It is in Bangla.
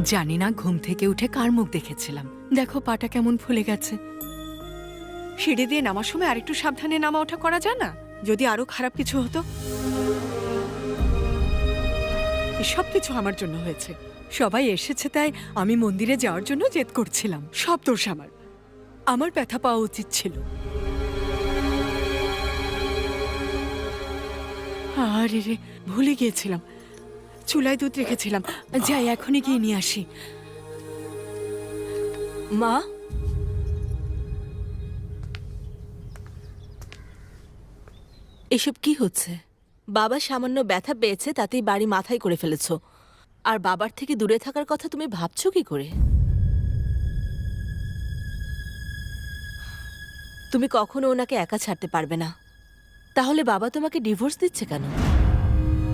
জানি না ঘুম থেকে উঠে কার মুখ দেখেছিলাম। দেখো পাটা কেমন ফুলে গেছে। সিঁড়ি দিয়ে নামার সময় আরেকটু সাবধানে নামা ওঠা করা যায় না? যদি আরো খারাপ কিছু হতো। সব কিছু আমার জন্য হয়েছে। সবাই এসেছে তাই আমি মন্দিরে যাওয়ার জন্য জেদ করছিলাম। সব দোষ আমার। আমার ব্যথা পাওয়া উচিত ছিল। আরে রে, ভুলে গিয়েছিলাম। চুলায় দুধ রেখেছিলাম। যাই, এখনই গিয়ে নিয়ে আসি। মা, এসব কি হচ্ছে? বাবা সামান্য ব্যথা পেয়েছে, তাতেই বাড়ি মাথায় করে ফেলেছ। আর বাবার থেকে দূরে থাকার কথা তুমি ভাবছো কি করে? তুমি কখনো ওনাকে একা ছাড়তে পারবে না। তাহলে বাবা তোমাকে ডিভোর্স দিচ্ছে কেন?